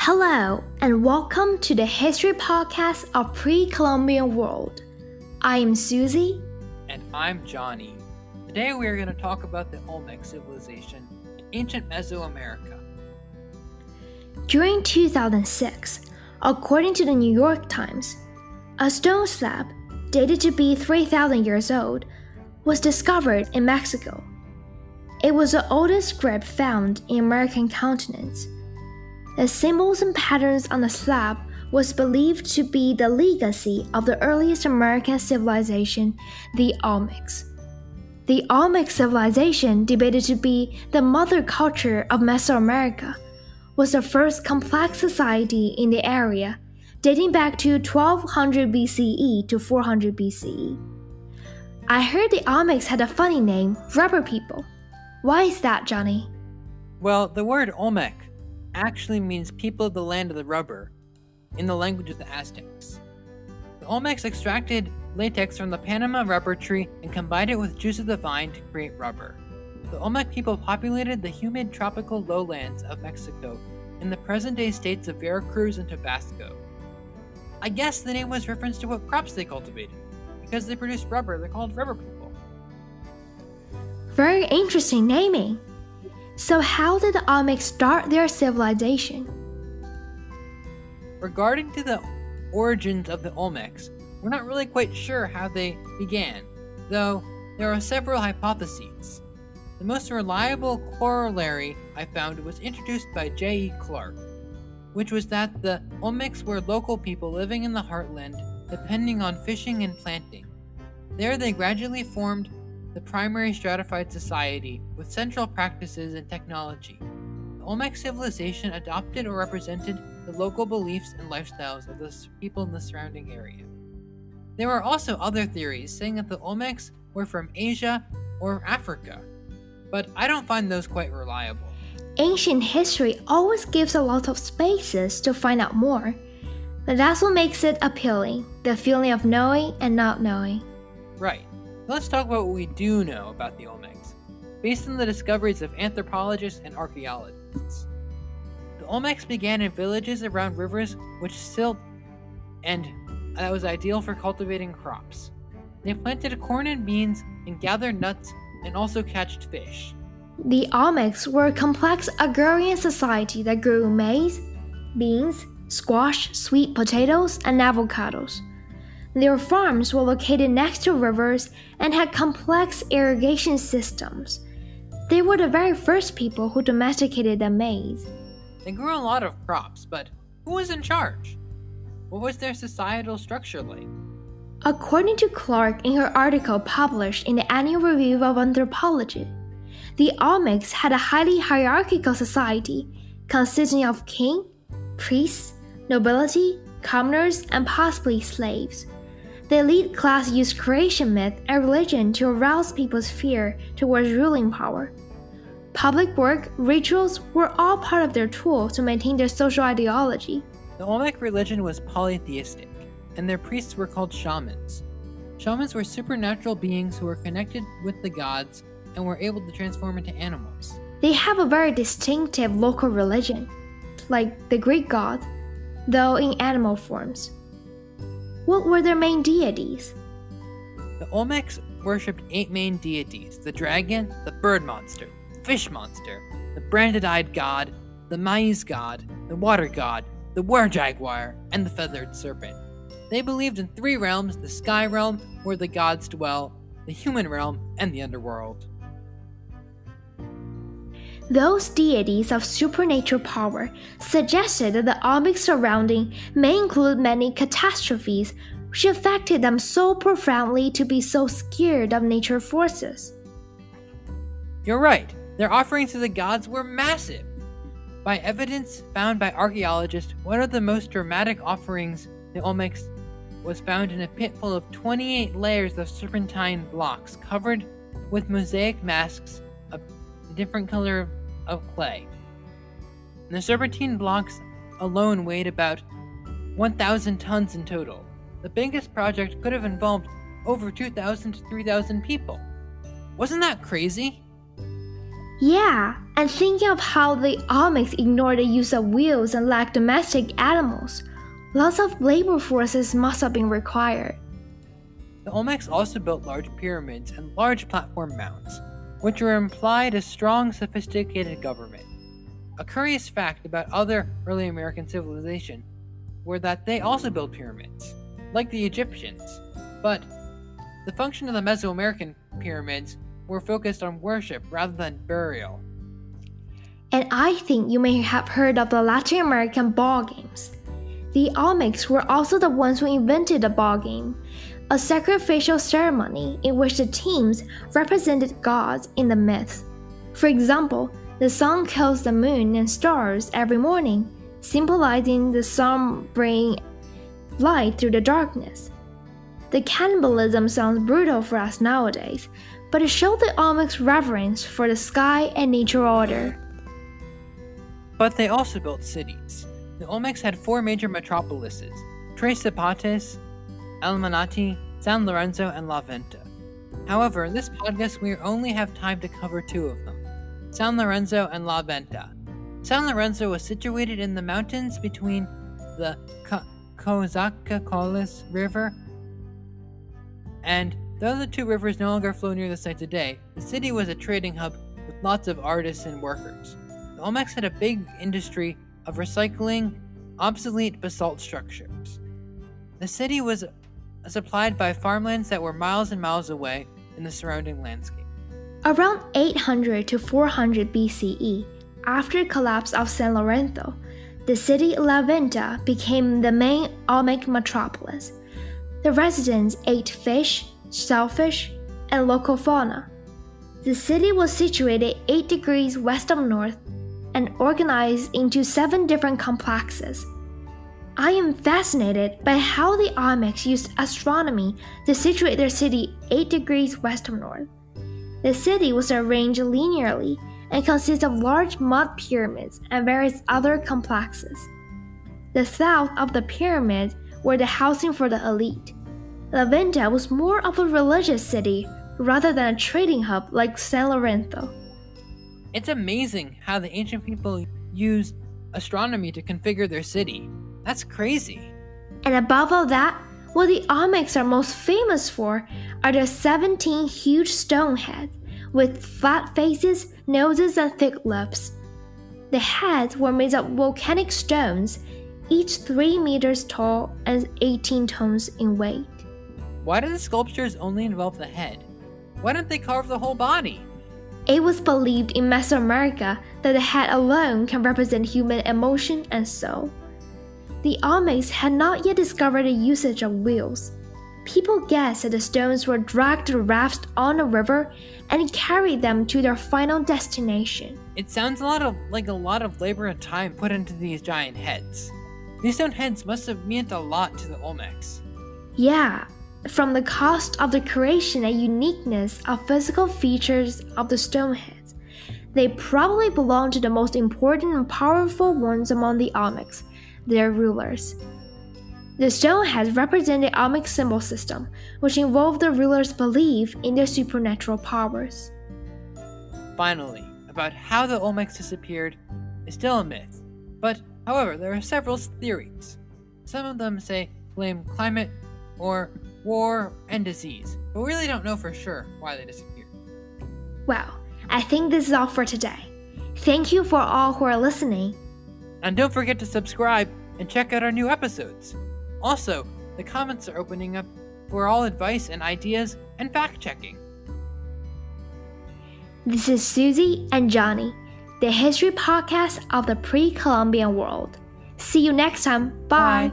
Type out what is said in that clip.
Hello, and welcome to the History Podcast of Pre-Columbian World. I am Susie. And I'm Johnny. Today we are going to talk about the Olmec civilization in ancient Mesoamerica. During 2006, according to the New York Times, a stone slab, dated to be 3,000 years old, was discovered in Mexico. It was the oldest script found in American continents. The symbols and patterns on the slab was believed to be the legacy of the earliest American civilization, the Olmecs. The Olmec civilization, debated to be the mother culture of Mesoamerica, was the first complex society in the area, dating back to 1200 BCE to 400 BCE. I heard the Olmecs had a funny name, rubber people. Why is that, Johnny? Well, the word Olmec actually means people of the land of the rubber, in the language of the Aztecs. The Olmecs extracted latex from the Panama rubber tree and combined it with juice of the vine to create rubber. The Olmec people populated the humid tropical lowlands of Mexico in the present-day states of Veracruz and Tabasco. I guess the name was reference to what crops they cultivated. Because they produced rubber, they're called rubber people. Very interesting naming. So how did the Olmecs start their civilization? Regarding to the origins of the Olmecs, we're not really quite sure how they began, though there are several hypotheses. The most reliable corollary I found was introduced by J.E. Clark, which was that the Olmecs were local people living in the heartland, depending on fishing and planting. There they gradually formed the primary stratified society with central practices and technology. The Olmec civilization adopted or represented the local beliefs and lifestyles of the people in the surrounding area. There were also other theories saying that the Olmecs were from Asia or Africa, but I don't find those quite reliable. Ancient history always gives a lot of spaces to find out more, but that's what makes it appealing, the feeling of knowing and not knowing. Right. Let's talk about what we do know about the Olmecs, based on the discoveries of anthropologists and archaeologists. The Olmecs began in villages around rivers which silt, and that was ideal for cultivating crops. They planted corn and beans and gathered nuts and also catched fish. The Olmecs were a complex agrarian society that grew maize, beans, squash, sweet potatoes, and avocados. Their farms were located next to rivers and had complex irrigation systems. They were the very first people who domesticated the maize. They grew a lot of crops, but who was in charge? What was their societal structure like? According to Clark in her article published in the Annual Review of Anthropology, the Olmecs had a highly hierarchical society consisting of king, priests, nobility, commoners, and possibly slaves. The elite class used creation myth and religion to arouse people's fear towards ruling power. Public work, rituals were all part of their tool to maintain their social ideology. The Olmec religion was polytheistic, and their priests were called shamans. Shamans were supernatural beings who were connected with the gods and were able to transform into animals. They have a very distinctive local religion, like the Greek god, though in animal forms. What were their main deities? The Olmecs worshipped 8 main deities: the dragon, the bird monster, the fish monster, the branded-eyed god, the maize god, the water god, the were-jaguar, and the feathered serpent. They believed in 3 realms: the sky realm, where the gods dwell, the human realm, and the underworld. Those deities of supernatural power suggested that the Olmec surrounding may include many catastrophes which affected them so profoundly to be so scared of nature forces. You're right, their offerings to the gods were massive. By evidence found by archaeologists, one of the most dramatic offerings the Olmecs was found in a pit full of 28 layers of serpentine blocks covered with mosaic masks of different color of clay. And the serpentine blocks alone weighed about 1,000 tons in total. The biggest project could have involved over 2,000 to 3,000 people. Wasn't that crazy? Yeah, and thinking of how the Olmecs ignored the use of wheels and lacked domestic animals, lots of labor forces must have been required. The Olmecs also built large pyramids and large platform mounds, which were implied a strong, sophisticated government. A curious fact about other early American civilizations were that they also built pyramids, like the Egyptians, but the function of the Mesoamerican pyramids were focused on worship rather than burial. And I think you may have heard of the Latin American ball games. The Olmecs were also the ones who invented the ball game, a sacrificial ceremony in which the teams represented gods in the myths. For example, the sun kills the moon and stars every morning, symbolizing the sun bringing light through the darkness. The cannibalism sounds brutal for us nowadays, but it showed the Olmecs' reverence for the sky and nature order. But they also built cities. The Olmecs had four major metropolises: Tres Zapatas, Almanati, San Lorenzo, and La Venta. However, in this podcast we only have time to cover two of them, San Lorenzo and La Venta. San Lorenzo was situated in the mountains between the Cozacacolas River, and though the two rivers no longer flow near the site today, the city was a trading hub with lots of artists and workers. The Olmecs had a big industry of recycling obsolete basalt structures. The city was supplied by farmlands that were miles and miles away in the surrounding landscape. Around 800 to 400 BCE, after the collapse of San Lorenzo, the city La Venta became the main Olmec metropolis. The residents ate fish, shellfish, and local fauna. The city was situated 8 degrees west of north and organized into 7 different complexes. I am fascinated by how the Olmecs used astronomy to situate their city 8 degrees west of north. The city was arranged linearly and consists of large mud pyramids and various other complexes. The south of the pyramid were the housing for the elite. La Venta was more of a religious city rather than a trading hub like San Lorenzo. It's amazing how the ancient people used astronomy to configure their city. That's crazy. And above all that, what the Olmecs are most famous for are their 17 huge stone heads with flat faces, noses, and thick lips. The heads were made of volcanic stones, each 3 meters tall and 18 tons in weight. Why do the sculptures only involve the head? Why don't they carve the whole body? It was believed in Mesoamerica that the head alone can represent human emotion and soul. The Olmecs had not yet discovered the usage of wheels. People guessed that the stones were dragged to rafts on a river and carried them to their final destination. It sounds like a lot of labor and time put into these giant heads. These stone heads must have meant a lot to the Olmecs. Yeah, from the cost of the creation and uniqueness of physical features of the stone heads, they probably belong to the most important and powerful ones among the Olmecs, their rulers. The stone heads represent the Olmec symbol system, which involved the rulers' belief in their supernatural powers. Finally, about how the Olmecs disappeared is still a myth, but however, there are several theories. Some of them blame climate or war and disease, but we really don't know for sure why they disappeared. Well, I think this is all for today. Thank you for all who are listening. And don't forget to subscribe and check out our new episodes. Also, the comments are opening up for all advice and ideas and fact-checking. This is Susie and Johnny, the history podcast of the pre-Columbian world. See you next time. Bye.